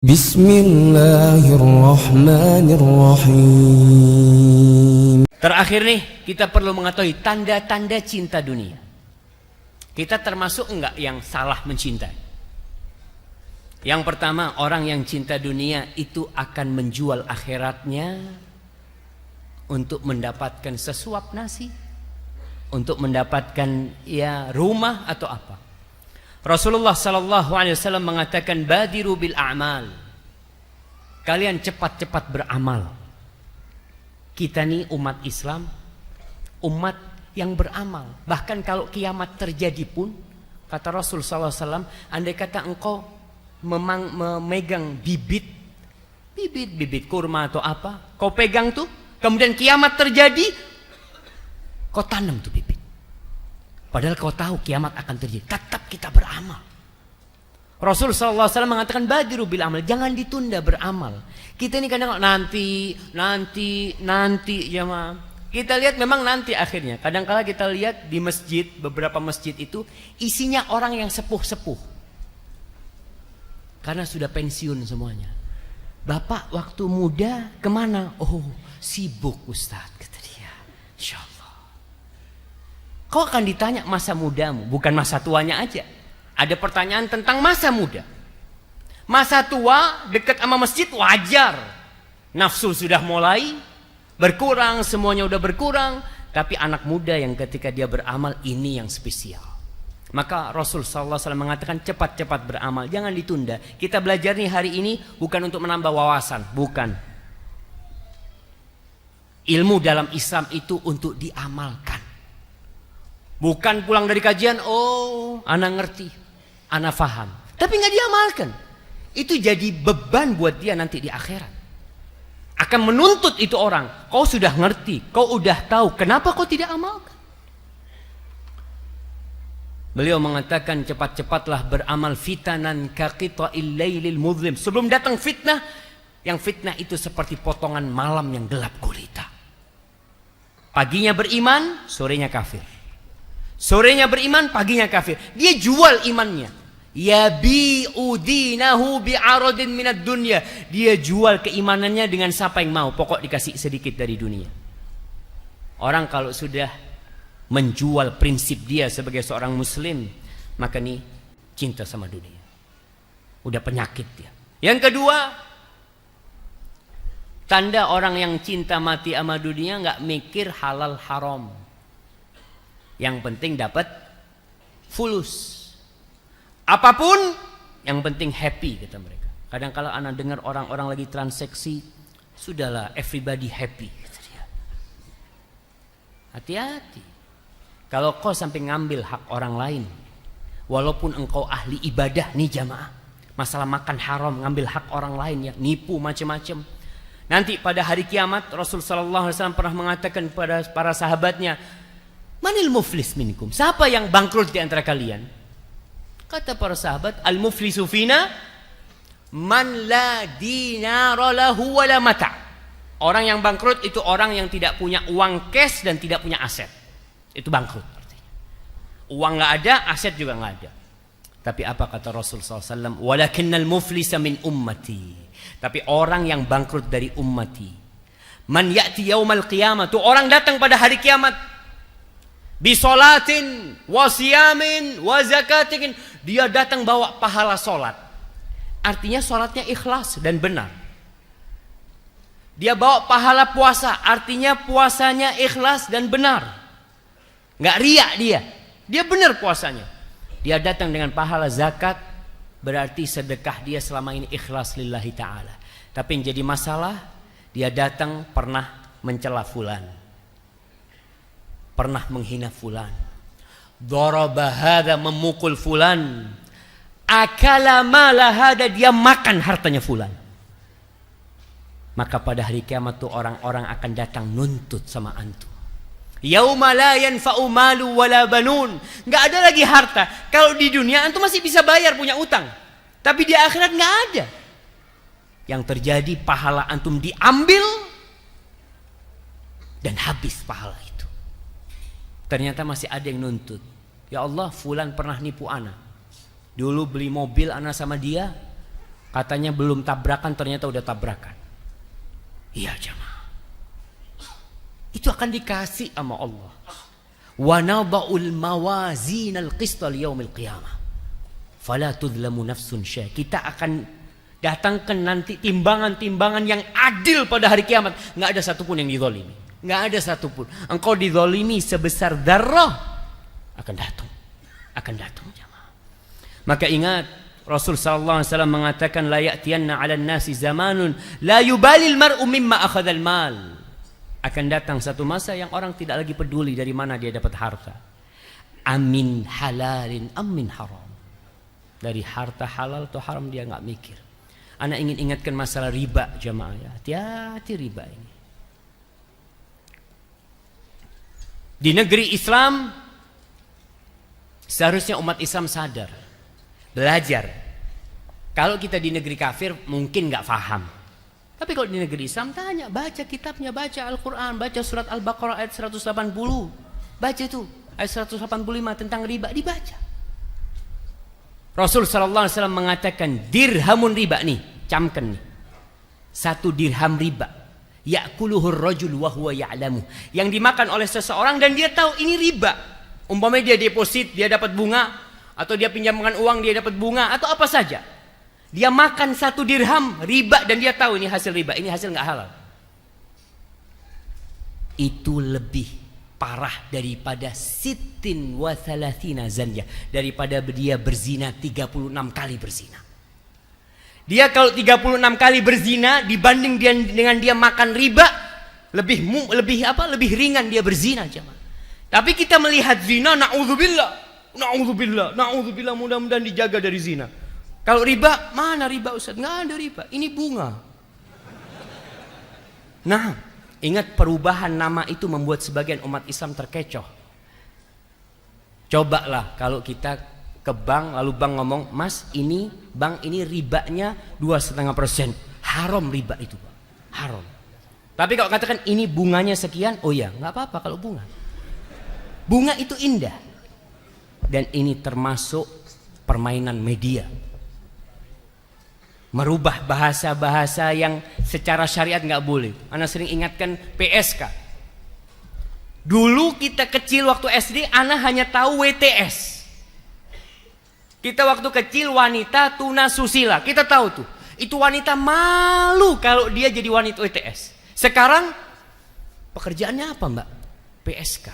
Bismillahirrahmanirrahim. Terakhir nih, kita perlu mengetahui tanda-tanda cinta dunia. Kita termasuk enggak yang salah mencintai? Yang pertama, orang yang cinta dunia itu akan menjual akhiratnya untuk mendapatkan sesuap nasi, untuk mendapatkan rumah atau apa. Rasulullah sallallahu alaihi wasallam mengatakan badiru bil a'mal. Kalian cepat-cepat beramal. Kita nih umat Islam, umat yang beramal. Bahkan kalau kiamat terjadi pun, kata Rasul sallallahu alaihi wasallam, andai kata engkau memegang bibit kurma atau apa, kau pegang tuh, kemudian kiamat terjadi, kau tanam tuh bibit. Padahal kau tahu kiamat akan terjadi, tetap kita beramal. Rasul sallallahu alaihi wasallam mengatakan badiru bil amal, jangan ditunda beramal. Kita ini kadang nanti jemaah. Kita lihat memang nanti akhirnya. Kadang-kala kita lihat di masjid, beberapa masjid itu isinya orang yang sepuh-sepuh. Karena sudah pensiun semuanya. Bapak waktu muda kemana? Oh, sibuk Ustadz, kata dia. Insyaallah. Kau akan ditanya masa mudamu, bukan masa tuanya aja. Ada pertanyaan tentang masa muda. Masa tua dekat sama masjid wajar. Nafsu sudah mulai berkurang, semuanya udah berkurang. Tapi anak muda yang ketika dia beramal, ini yang spesial. Maka Rasul sallallahu alaihi wasallam mengatakan cepat-cepat beramal, jangan ditunda. Kita belajar nih hari ini bukan untuk menambah wawasan, bukan. Ilmu dalam Islam itu untuk diamalkan. Bukan pulang dari kajian, oh anak ngerti, anak faham, tapi nggak diamalkan. Itu jadi beban buat dia nanti di akhirat. Akan menuntut itu orang, kau sudah ngerti, kau udah tahu, kenapa kau tidak amalkan? Beliau mengatakan cepat-cepatlah beramal, fitanan kaqita'il lailil muzlim. Sebelum datang fitnah, yang fitnah itu seperti potongan malam yang gelap gulita. Paginya beriman, sorenya kafir. Sorenya beriman, paginya kafir. Dia jual imannya. Yabi'u dinahu bi'aradin minad dunya. Dia jual keimanannya dengan siapa yang mau. Pokok dikasih sedikit dari dunia. Orang kalau sudah menjual prinsip dia sebagai seorang muslim, maka nih cinta sama dunia. Udah penyakit dia. Yang kedua, tanda orang yang cinta mati sama dunia nggak mikir halal haram. Yang penting dapat fulus. Apapun yang penting happy, kata mereka. Kadang-kala anak dengar orang-orang lagi transaksi, sudahlah everybody happy, kata dia. Hati-hati. Kalau kau sampai ngambil hak orang lain, walaupun engkau ahli ibadah nih jamaah, masalah makan haram, ngambil hak orang lain, ya nipu macam-macam. Nanti pada hari kiamat Rasul sallallahu alaihi wasallam pernah mengatakan kepada para sahabatnya, manil muflis minkum? Siapa yang bangkrut di antara kalian? Kata para sahabat, al muflisu fina man la dinara lahu wala mata. Orang yang bangkrut itu orang yang tidak punya uang cash dan tidak punya aset. Itu bangkrut artinya. Uang nggak ada, aset juga nggak ada. Tapi apa kata Rasul SAW? Walakinnal muflisa min ummati. Tapi orang yang bangkrut dari ummati, man ya'ti yaumal qiyamah, tuh orang datang pada hari kiamat, bisolatin, wasiyamin, wazakatin, dia datang bawa pahala solat. Artinya solatnya ikhlas dan benar. Dia bawa pahala puasa, artinya puasanya ikhlas dan benar. Nggak riak dia benar puasanya. Dia datang dengan pahala zakat, berarti sedekah dia selama ini ikhlas lillahi ta'ala. Tapi yang jadi masalah, dia datang pernah mencela fulan, pernah menghina fulan, daraba hadza, memukul fulan, akala mala hadza, dia makan hartanya fulan. Maka pada hari kiamat tuh orang-orang akan datang nuntut sama antum. Yauma la yanfa'u malu wala banun. Enggak ada lagi harta. Kalau di dunia antum masih bisa bayar punya utang, tapi di akhirat enggak ada. Yang terjadi pahala antum diambil dan habis pahala itu. Ternyata masih ada yang nuntut. Ya Allah, fulan pernah nipu ana. Dulu beli mobil ana sama dia, Katanya belum tabrakan, ternyata udah tabrakan. Iya jemaah. Itu akan dikasih sama Allah. Wa nada'ul mawazinal qista liyaumil qiyamah. Fala tudlamu nafsun syai'. Kita akan datangkan nanti timbangan-timbangan yang adil pada hari kiamat. Nggak ada satupun yang dizalimi. Nggak ada satupun. Engkau dizalimi sebesar darah, akan datang. Akan datang jemaah. Maka ingat, Rasul sallallahu alaihi wasallam mengatakan, la ya'tiyanna 'alan nasi zamanun la yubalil mar'u mimma akhadhal mal. Akan datang satu masa yang orang tidak lagi peduli dari mana dia dapat harta. Amin halalin amin haram. Dari harta halal atau haram dia nggak mikir. Anak ingin ingatkan masalah riba jemaah ya. Hati-hati riba ini. Di negeri Islam seharusnya umat Islam sadar, belajar. Kalau kita di negeri kafir mungkin nggak paham. Tapi kalau di negeri Islam tanya, baca kitabnya, baca Al-Quran, baca surat Al-Baqarah ayat 180. Baca itu ayat 185 tentang riba, dibaca. Rasul sallallahu alaihi wasallam mengatakan dirhamun riba nih, camkan nih. 1 dirham riba. Ya'kuluhur rajul wa huwa ya'lamu. Yang dimakan oleh seseorang dan dia tahu ini riba. Umpamanya dia deposit, dia dapat bunga, atau dia pinjamkan uang, dia dapat bunga, atau apa saja. Dia makan 1 dirham riba dan dia tahu ini hasil riba, ini hasil nggak halal. Itu lebih parah daripada sittin wa thalathina zanyah, daripada dia berzina 36 kali berzina. Dia kalau 36 kali berzina dibanding dia dengan dia makan riba, lebih ringan dia berzina jemaah. Tapi kita melihat zina, naudzubillah, mudah-mudahan dijaga dari zina. Kalau riba, mana riba Ustaz? Nggak ada riba, ini bunga. Nah, ingat perubahan nama itu membuat sebagian umat Islam terkecoh. Cobalah kalau kita ke bank, lalu bank ngomong, Mas ini bank ini ribanya 2,5%. Haram riba itu, Pak. Haram. Tapi kalau katakan ini bunganya sekian, oh ya nggak apa-apa kalau bunga. Bunga itu indah. Dan ini termasuk permainan media. Merubah bahasa-bahasa yang secara syariat nggak boleh. Ana sering ingatkan PSK. Dulu kita kecil waktu SD, Ana hanya tahu WTS. Kita waktu kecil wanita tuna susila, kita tahu tuh. Itu wanita malu kalau dia jadi wanita WTS. Sekarang pekerjaannya apa Mbak? PSK.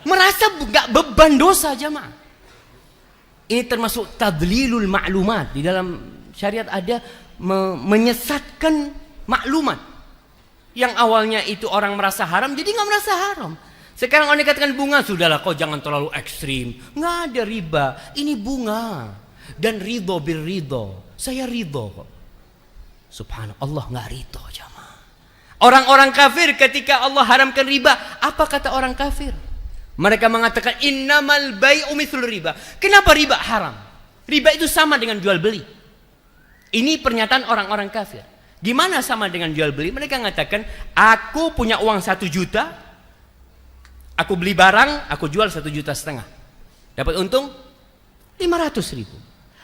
Merasa nggak beban dosa jemaah. Ini termasuk tadlilul ma'lumat. Di dalam syariat ada menyesatkan maklumat. Yang awalnya itu orang merasa haram, jadi nggak merasa haram. Sekarang orang dikatakan bunga, sudahlah kau jangan terlalu ekstrim. Nggak ada riba, ini bunga. Dan ridho bil ridho. Saya ridho kok. Subhanallah, Allah nggak ridho jamaah. Orang-orang kafir ketika Allah haramkan riba, apa kata orang kafir? Mereka mengatakan innamal bai'u mithlur riba. Kenapa riba haram? Riba itu sama dengan jual beli. Ini pernyataan orang-orang kafir. Gimana sama dengan jual beli? Mereka mengatakan, aku punya uang 1 juta, aku beli barang, aku jual 1,5 juta. Dapat untung 500.000.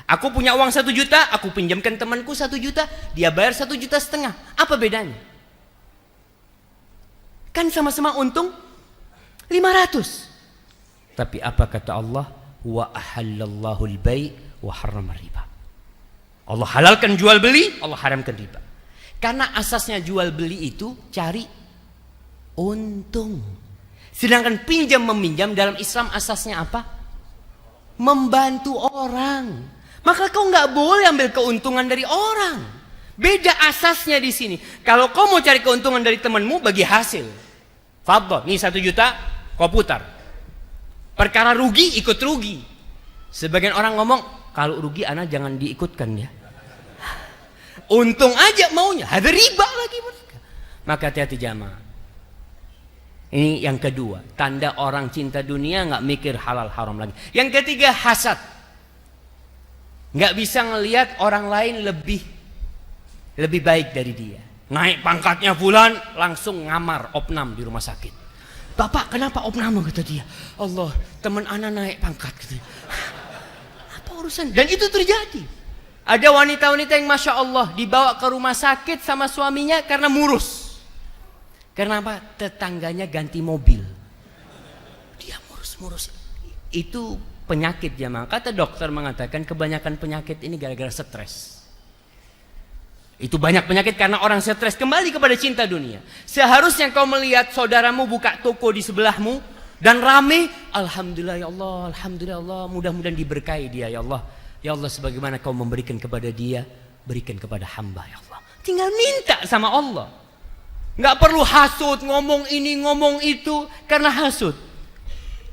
Aku punya uang 1 juta, aku pinjamkan temanku 1 juta, dia bayar 1,5 juta. Apa bedanya? Kan sama-sama untung 500. Tapi apa kata Allah? Wa ahallallahu al-bai' wa harrama riba. Allah halalkan jual beli, Allah haramkan riba. Karena asasnya jual beli itu cari untung. Sedangkan pinjam meminjam dalam Islam asasnya apa? Membantu orang. Maka kau nggak boleh ambil keuntungan dari orang. Beda asasnya di sini. Kalau kau mau cari keuntungan dari temanmu, bagi hasil. Fadhol, nih 1 juta, kau putar. Perkara rugi, ikut rugi. Sebagian orang ngomong, kalau rugi anak jangan diikutkan ya. Untung aja maunya, ada riba lagi. Maka hati-hati jamaah. Ini yang kedua, tanda orang cinta dunia nggak mikir halal haram lagi. Yang ketiga, hasad. Nggak bisa ngelihat orang lain lebih baik dari dia. Naik pangkatnya fulan, langsung ngamar opnam di rumah sakit. Bapak kenapa opname kata dia? Allah, teman anak naik pangkat kata dia. Apa urusan? Dan itu terjadi. Ada wanita-wanita yang Masya Allah dibawa ke rumah sakit sama suaminya karena murus. Karena apa? Tetangganya ganti mobil. Dia murus-murus. Itu penyakit jamaah. Kata dokter mengatakan kebanyakan penyakit ini gara-gara stres. Itu banyak penyakit karena orang stres. Kembali kepada cinta dunia. Seharusnya kau melihat saudaramu buka toko di sebelahmu dan rame. Alhamdulillah ya Allah, Alhamdulillah ya Allah. Mudah-mudahan diberkahi dia ya Allah. Ya Allah, sebagaimana kau memberikan kepada dia, berikan kepada hamba ya Allah. Tinggal minta sama Allah. Nggak perlu hasut, ngomong ini, ngomong itu. Karena hasut.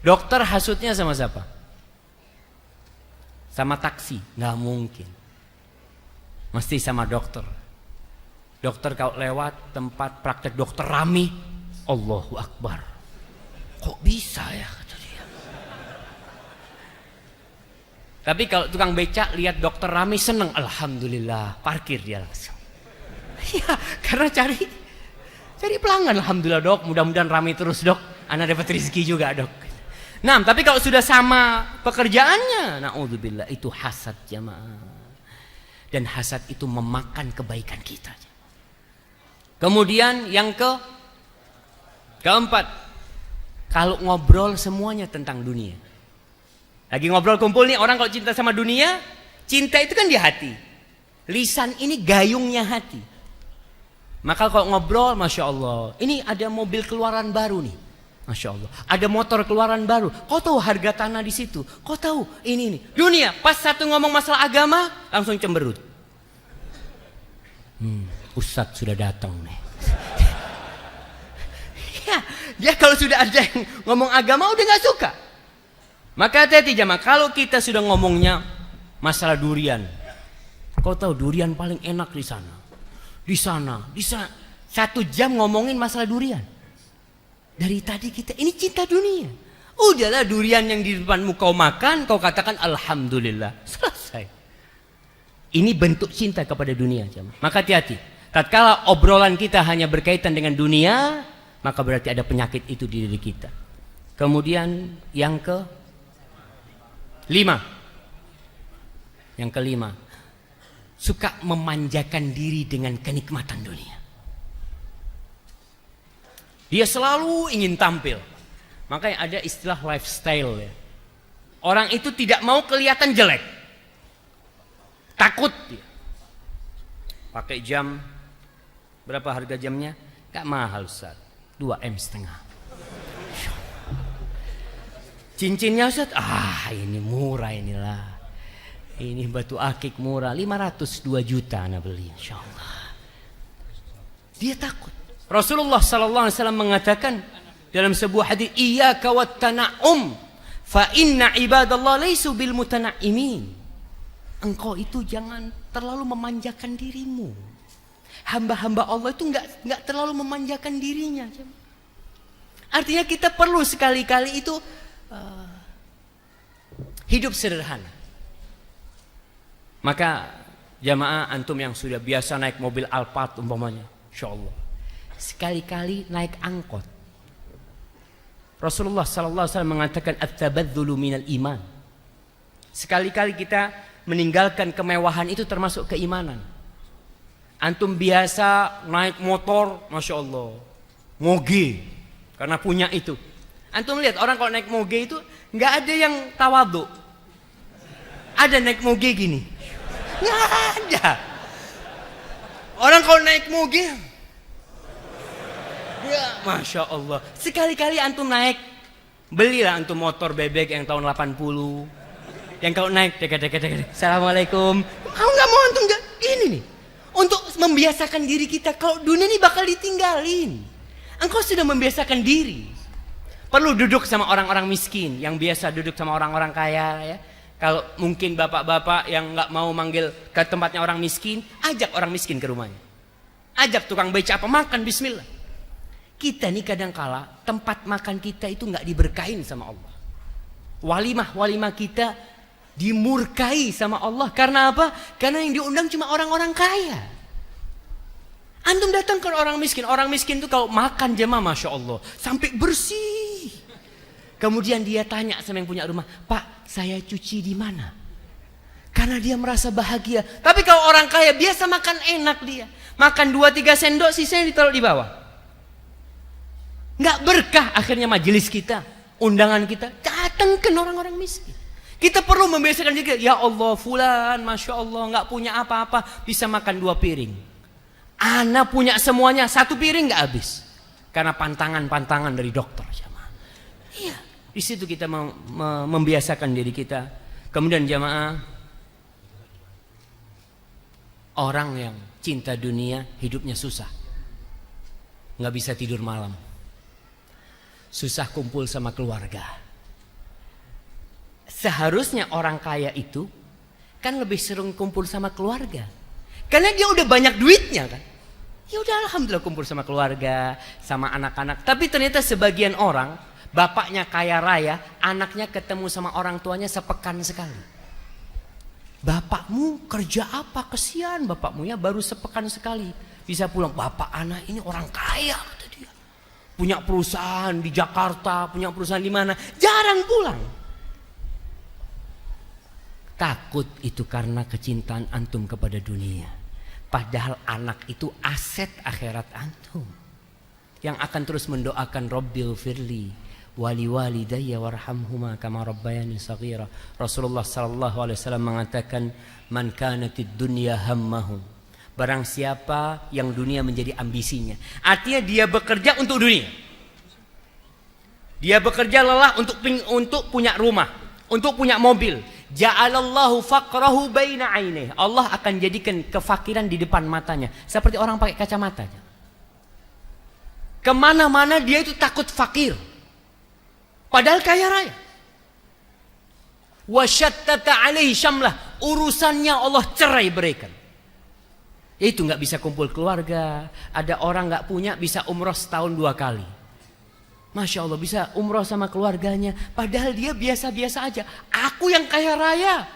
Dokter hasutnya sama siapa? Sama taksi? Nggak mungkin. Mesti sama dokter. Dokter kalau lewat tempat praktek dokter rame, Allahu Akbar. Kok bisa ya? Tapi kalau tukang becak lihat dokter rame seneng, alhamdulillah, parkir dia langsung. Ya, karena cari pelanggan. Alhamdulillah dok, mudah-mudahan rame terus dok. Anak dapat rezeki juga dok. Nah, tapi kalau sudah sama pekerjaannya, naudzubillah, itu hasad jamaah. Dan hasad itu memakan kebaikan kita. Kemudian yang keempat, kalau ngobrol semuanya tentang dunia. Lagi ngobrol kumpul nih orang kalau cinta sama dunia, cinta itu kan di hati. Lisan ini gayungnya hati. Maka kalau ngobrol, Masya Allah, ini ada mobil keluaran baru nih. Masya Allah, ada motor keluaran baru. Kau tahu harga tanah di situ? Kau tahu ini. Dunia, pas satu ngomong masalah agama, langsung cemberut. Ustadz sudah datang nih. Ya, dia kalau sudah ada yang ngomong agama udah gak suka. Maka hati-hati jamaah, kalau kita sudah ngomongnya masalah durian. Kau tahu durian paling enak di sana. Di sana. 1 jam ngomongin masalah durian. Dari tadi kita, ini cinta dunia. Udahlah durian yang di depanmu kau makan, kau katakan alhamdulillah. Selesai. Ini bentuk cinta kepada dunia jamaah. Maka hati-hati. Tatkala obrolan kita hanya berkaitan dengan dunia, maka berarti ada penyakit itu di diri kita. Kemudian yang yang kelima, suka memanjakan diri dengan kenikmatan dunia. Dia selalu ingin tampil. Makanya ada istilah lifestyle ya. Orang itu tidak mau kelihatan jelek. Takut dia. Pakai jam, berapa harga jamnya? Gak mahal Ustaz, 2,5 M. Cincinnya Ustaz, ini murah inilah. Ini batu akik murah, 502 juta anak beli, insya Allah. Dia takut. Rasulullah SAW mengatakan dalam sebuah hadis, iyyaka wat tana'um, fa inna ibadallah laisu bil mutana'imin. Engkau itu jangan terlalu memanjakan dirimu. Hamba-hamba Allah itu enggak terlalu memanjakan dirinya. Artinya kita perlu sekali-kali itu hidup sederhana. Maka jamaah antum yang sudah biasa naik mobil Alphard umpamanya, insyaallah, sekali-kali naik angkot. Rasulullah SAW mengatakan at-tabadzulu minal iman. Sekali-kali kita meninggalkan kemewahan itu termasuk keimanan. Antum biasa naik motor, Masya Allah, moge, karena punya itu. Antum lihat orang kalau naik moge itu nggak ada yang tawadhu. Ada naik moge gini, nggak ada. Orang kalau naik moge, ya Masya Allah. Sekali-kali antum naik, belilah antum motor bebek yang tahun 80. Yang kalau naik, dek. Assalamualaikum. Mau nggak mau antum nggak? Ini nih, untuk membiasakan diri kita. Kalau dunia ini bakal ditinggalin. Engkau sudah membiasakan diri. Perlu duduk sama orang-orang miskin yang biasa duduk sama orang-orang kaya ya. Kalau mungkin bapak-bapak yang nggak mau manggil ke tempatnya orang miskin, ajak orang miskin ke rumahnya. Ajak tukang beca apa makan, bismillah. Kita nih kadang-kala tempat makan kita itu nggak diberkahin sama Allah. Walimah kita dimurkai sama Allah. Karena apa? Karena yang diundang cuma orang-orang kaya. Antum datang ke orang miskin. Orang miskin itu kalau makan jemaah, Masya Allah, sampai bersih. Kemudian dia tanya sama yang punya rumah, Pak, saya cuci di mana? Karena dia merasa bahagia. Tapi kalau orang kaya biasa makan enak dia. Makan 2-3 sendok, sisanya ditaruh di bawah. Nggak berkah akhirnya majelis kita, undangan kita. Datangkan orang-orang miskin. Kita perlu membiasakan juga. Ya Allah, fulan, Masya Allah, nggak punya apa-apa, bisa makan 2 piring. Ana punya semuanya, 1 piring nggak habis. Karena pantangan-pantangan dari dokter. Iya, di situ kita membiasakan diri kita. Kemudian jamaah, orang yang cinta dunia hidupnya susah, nggak bisa tidur malam, susah kumpul sama keluarga. Seharusnya orang kaya itu kan lebih sering kumpul sama keluarga, karena dia udah banyak duitnya kan. Ya udah alhamdulillah kumpul sama keluarga, sama anak-anak. Tapi ternyata sebagian orang, bapaknya kaya raya, anaknya ketemu sama orang tuanya sepekan sekali. Bapakmu kerja apa? Kesian bapakmu ya, baru sepekan sekali bisa pulang. Bapak anak ini orang kaya kata dia. Punya perusahaan di Jakarta, punya perusahaan di mana, jarang pulang. Takut itu karena kecintaan antum kepada dunia. Padahal anak itu aset akhirat antum, yang akan terus mendoakan Rabbil firli wali walidayya warhamhuma kama rabbayani shaghira. Rasulullah sallallahu alaihi wasallam mengatakan, man kanatid dunya hammahu, barang siapa yang dunia menjadi ambisinya. Artinya dia bekerja untuk dunia. Dia bekerja lelah untuk punya rumah, untuk punya mobil. Ja'alallahu faqrahu baina ainih. Allah akan jadikan kefakiran di depan matanya, seperti orang pakai kacamata. Kemana-mana dia itu takut fakir, padahal kaya raya. Wasyattata alaihi syamlah, urusannya Allah cerai beraikan. Itu nggak bisa kumpul keluarga. Ada orang nggak punya bisa umroh setahun 2 kali. Masya Allah, bisa umroh sama keluarganya, padahal dia biasa-biasa aja. Aku yang kaya raya,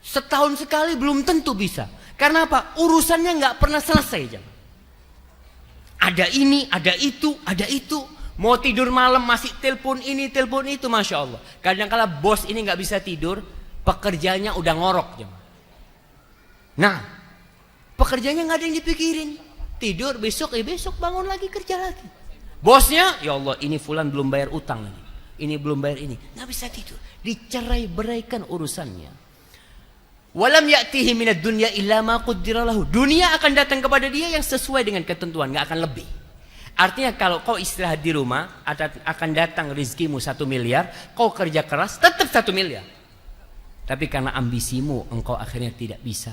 setahun sekali belum tentu bisa. Karena apa? Urusannya nggak pernah selesai. Ada ini, ada itu, ada itu. Mau tidur malam masih telepon ini, telepon itu, Masya Allah. Kadang-kala bos ini nggak bisa tidur, pekerjaannya udah ngorok. Nah, pekerjaannya nggak ada yang dipikirin. Tidur, besok bangun lagi, kerja lagi. Bosnya, ya Allah, ini fulan belum bayar utang ini belum bayar ini, nggak bisa tidur, dicerai beraikan urusannya. Walam ya'tihi minad dunya illa ma qaddara lahu. Dunia akan datang kepada dia yang sesuai dengan ketentuan, nggak akan lebih. Artinya kalau kau istirahat di rumah, akan datang rizkimu 1 miliar, kau kerja keras tetap 1 miliar. Tapi karena ambisimu, engkau akhirnya tidak bisa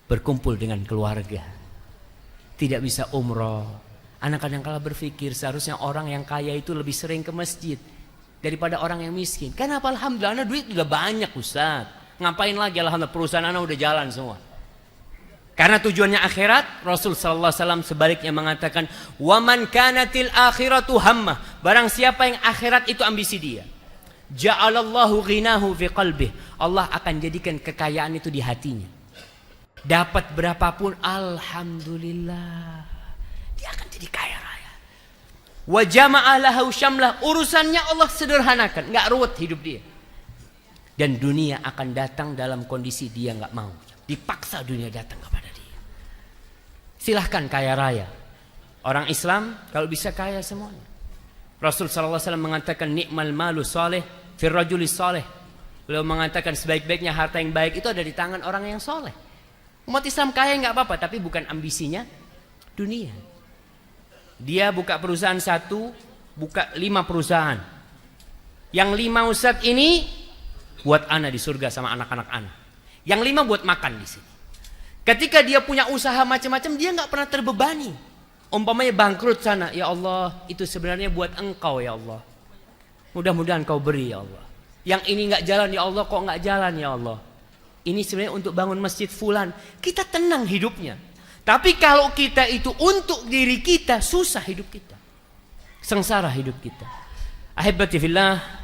berkumpul dengan keluarga, tidak bisa umroh. Anak kadang-kala berpikir seharusnya orang yang kaya itu lebih sering ke masjid daripada orang yang miskin. Kenapa? Alhamdulillah anak duit udah banyak Ustaz. Ngapain lagi? Alhamdulillah perusahaan anak udah jalan semua. Karena tujuannya akhirat. Rasul sallallahu alaihi wasallam sebaliknya mengatakan, "Wa man kanatil akhiratu hammah." Barang siapa yang akhirat itu ambisi dia, ja'alallahu ghinahu fi qalbih. Allah akan jadikan kekayaan itu di hatinya. Dapat berapapun, alhamdulillah, dia akan jadi kaya raya. Wa jama'a lahu syamlah, urusannya Allah sederhanakan, nggak ruwet hidup dia. Dan dunia akan datang dalam kondisi dia nggak mau, dipaksa dunia datang kepada dia. Silahkan kaya raya. Orang Islam kalau bisa kaya semuanya. Rasul sallallahu alaihi wasallam mengatakan, ni'mal malu saleh fir rajuli saleh. Beliau mengatakan sebaik-baiknya harta yang baik itu ada di tangan orang yang soleh. Umat Islam kaya nggak apa-apa, tapi bukan ambisinya dunia. Dia buka perusahaan 1, buka 5 perusahaan. Yang 5 Ustaz ini buat ana di surga sama anak-anak ana. Yang 5 buat makan di sini. Ketika dia punya usaha macam-macam, dia nggak pernah terbebani. Umpamanya bangkrut sana, ya Allah, itu sebenarnya buat engkau ya Allah. Mudah-mudahan kau beri ya Allah. Yang ini nggak jalan ya Allah, kok nggak jalan ya Allah. Ini sebenarnya untuk bangun masjid fulan. Kita tenang hidupnya. Tapi kalau kita itu untuk diri kita, susah hidup kita, sengsara hidup kita. Ahibati fillah,